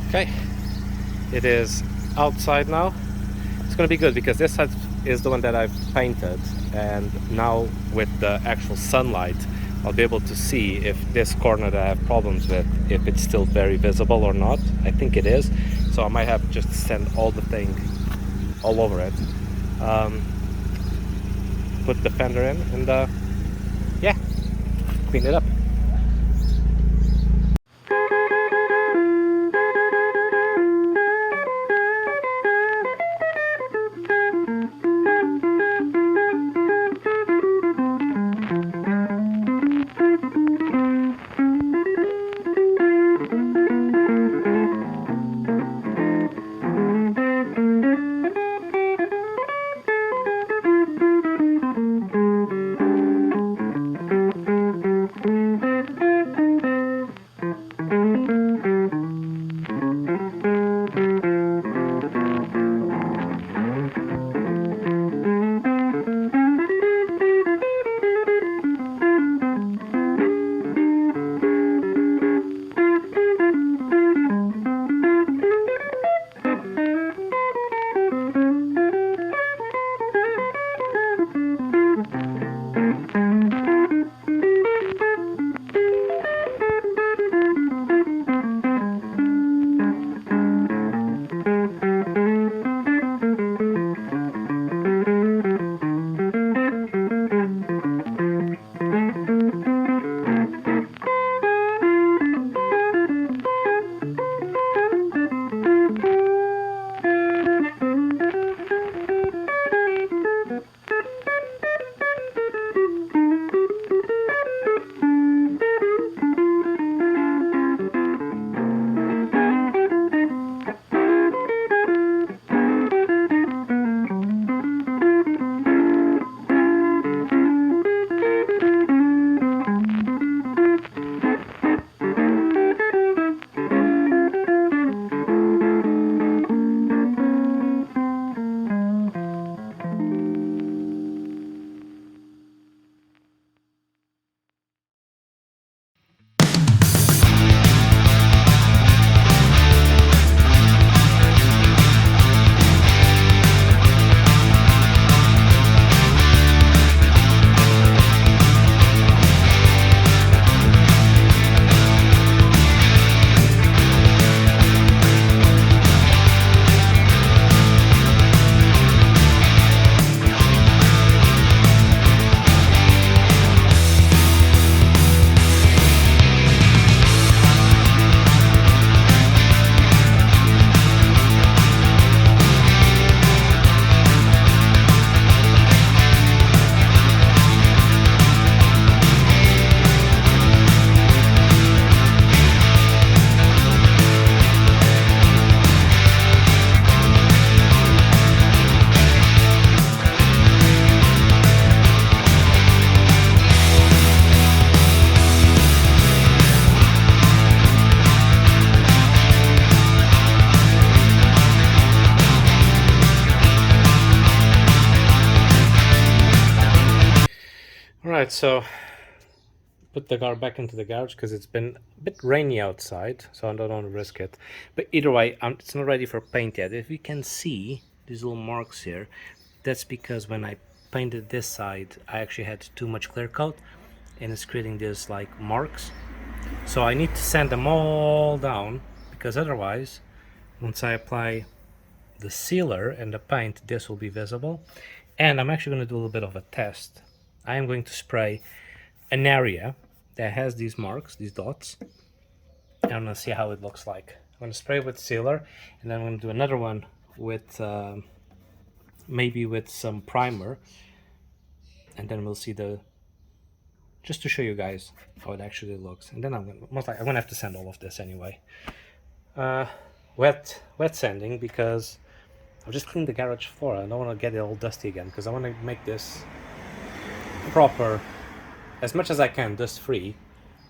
Okay, it is outside now. It's gonna be good because this side is the one that I've painted, and now with the actual sunlight I'll be able to see if this corner that I have problems with, if it's still very visible or not. I think it is, so I might have to just sand all the thing all over it, put the fender in, and yeah, clean it up. Alright, so put the car back into the garage because it's been a bit rainy outside, so I don't want to risk it. But either way, it's not ready for paint yet. If you can see these little marks here, that's because when I painted this side, I actually had too much clear coat, and it's creating these like marks. So I need to sand them all down, because otherwise, once I apply the sealer and the paint, this will be visible. And I'm actually going to do a little bit of a test. I am going to spray an area that has these marks, these dots, and I'm going to see how it looks like. I'm going to spray with sealer, and then I'm going to do another one with maybe with some primer, and then we'll see the, just to show you guys how it actually looks. And then I'm gonna have to sand all of this anyway. Wet sanding, because I've just cleaned the garage floor. I don't want to get it all dusty again, because I want to make this proper, as much as I can, dust free,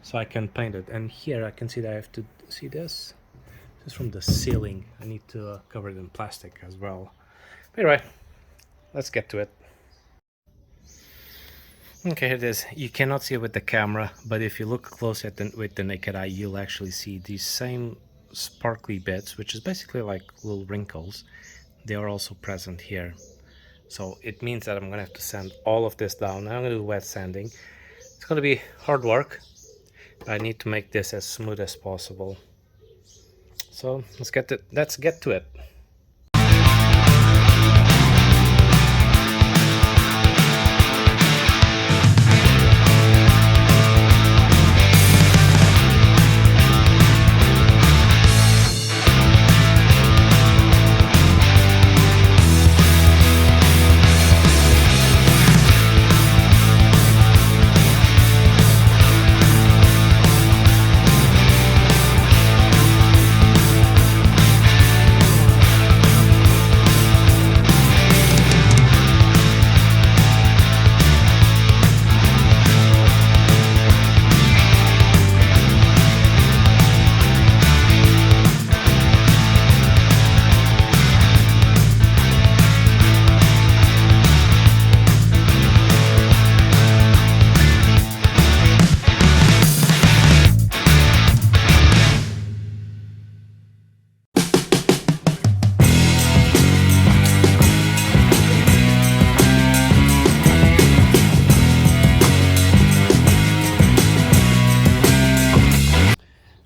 so I can paint it. And here I can see that I have to see this. This is from the ceiling. I need to cover it in plastic as well. Anyway, let's get to it. Okay, here it is. You cannot see it with the camera, but if you look close at with the naked eye, you'll actually see these same sparkly bits, which is basically like little wrinkles, they are also present here. So it means that I'm gonna have to sand all of this down. I'm gonna do wet sanding. It's gonna be hard work. I need to make this as smooth as possible. So let's get to it.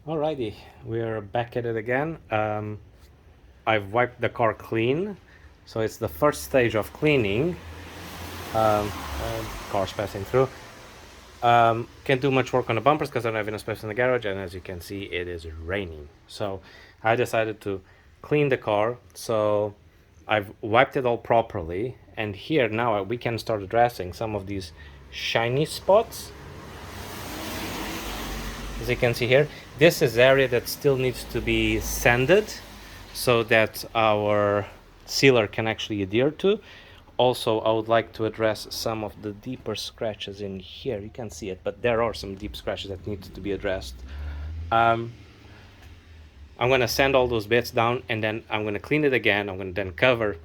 Alrighty, we're back at it again. I've wiped the car clean, so it's the first stage of cleaning. Cars passing through. Can't do much work on the bumpers because I don't have enough space in the garage, and as you can see, it is raining. So I decided to clean the car. So I've wiped it all properly, and here now we can start addressing some of these shiny spots. As you can see here, this is area that still needs to be sanded so that our sealer can actually adhere to. Also, I would like to address some of the deeper scratches in here. You can't see it, but there are some deep scratches that need to be addressed. I'm going to sand all those bits down, and then I'm going to clean it again. I'm going to then cover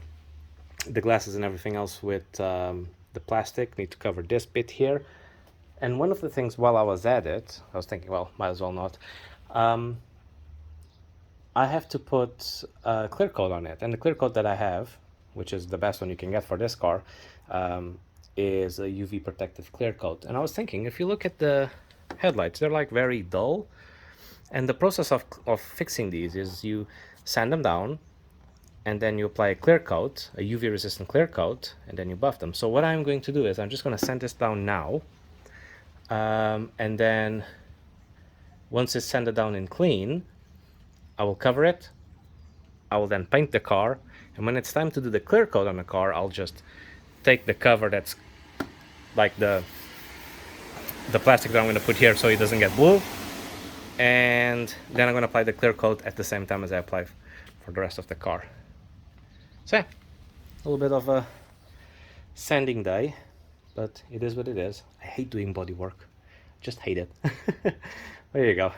the glasses and everything else with the plastic. Need to cover this bit here. And one of the things while I was at it, I was thinking, well, might as well not. I have to put a clear coat on it. And the clear coat that I have, which is the best one you can get for this car, is a UV protective clear coat. And I was thinking, if you look at the headlights, they're like very dull. And the process of fixing these is you sand them down, and then you apply a clear coat, a UV resistant clear coat, and then you buff them. So what I'm going to do is I'm just going to sand this down now. And then once it's sanded down and clean, I will cover it. I will then paint the car, and when it's time to do the clear coat on the car, I'll just take the cover that's like the plastic that I'm going to put here so it doesn't get blue, and then I'm going to apply the clear coat at the same time as I apply for the rest of the car. So yeah, a little bit of a sanding day, but it is what it is. I hate doing body work, just hate it. There you go.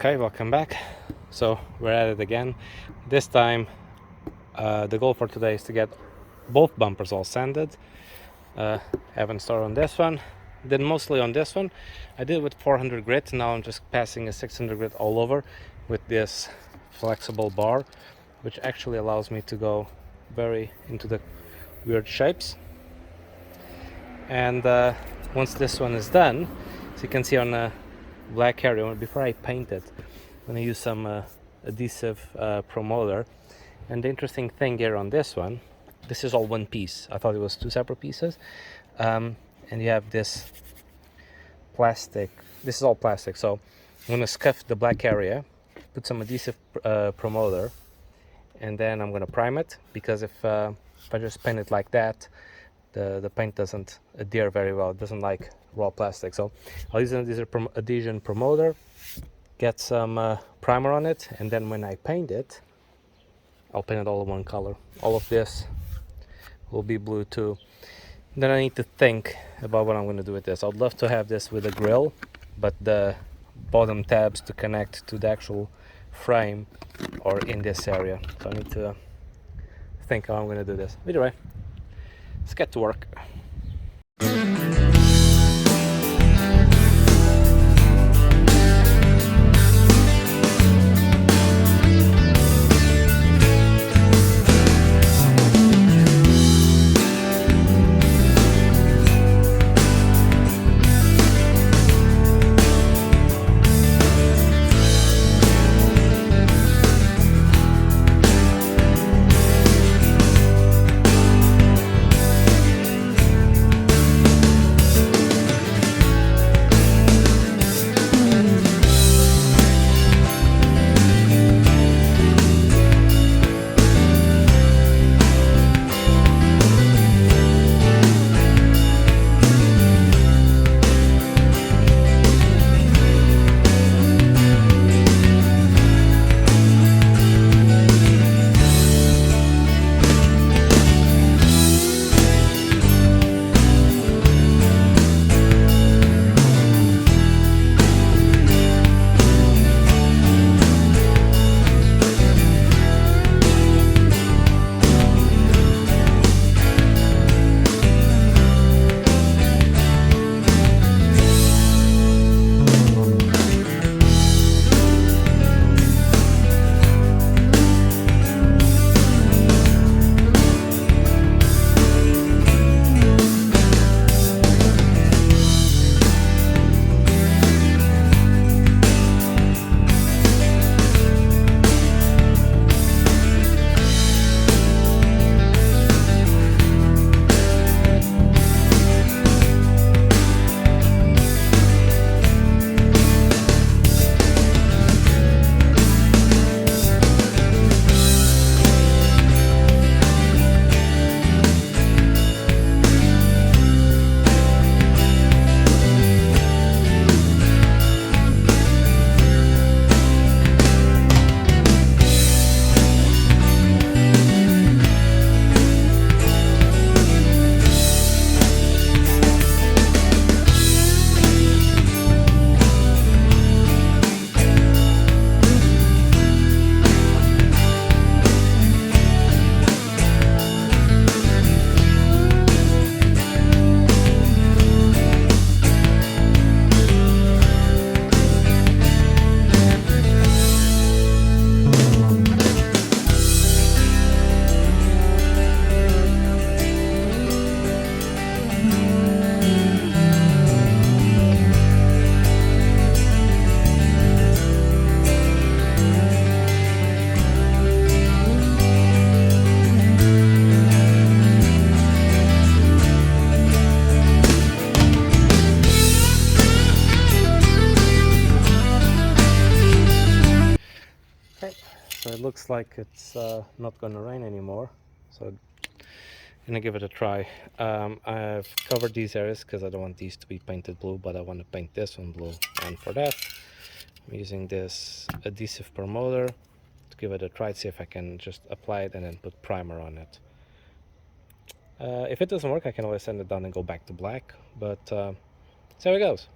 Okay, welcome back. So we're at it again. This time the goal for today is to get both bumpers all sanded. Haven't started on this one, did mostly on this one. I did with 400 grit. Now I'm just passing a 600 grit all over with this flexible bar, which actually allows me to go very into the weird shapes. And once this one is done, so you can see on the black area, before I paint it, I'm going to use some adhesive promoter. And the interesting thing here on this one, this is all one piece. I thought it was two separate pieces. And you have this plastic. This is all plastic. So I'm going to scuff the black area, put some adhesive promoter, and then I'm going to prime it, because if I just paint it like that, the paint doesn't adhere very well. It doesn't like raw plastic. So I'll use an adhesion promoter, get some primer on it, and then when I paint it, I'll paint it all in one color. All of this will be blue too. Then I need to think about what I'm going to do with this. I'd love to have this with a grill, but the bottom tabs to connect to the actual frame are in this area. So I need to think how I'm going to do this. Either way, let's get to work. So it looks like it's not going to rain anymore, so I'm gonna give it a try. I've covered these areas because I don't want these to be painted blue, but I want to paint this one blue, and for that I'm using this adhesive promoter to give it a try, see if I can just apply it and then put primer on it. If it doesn't work, I can always send it down and go back to black, but see how it goes.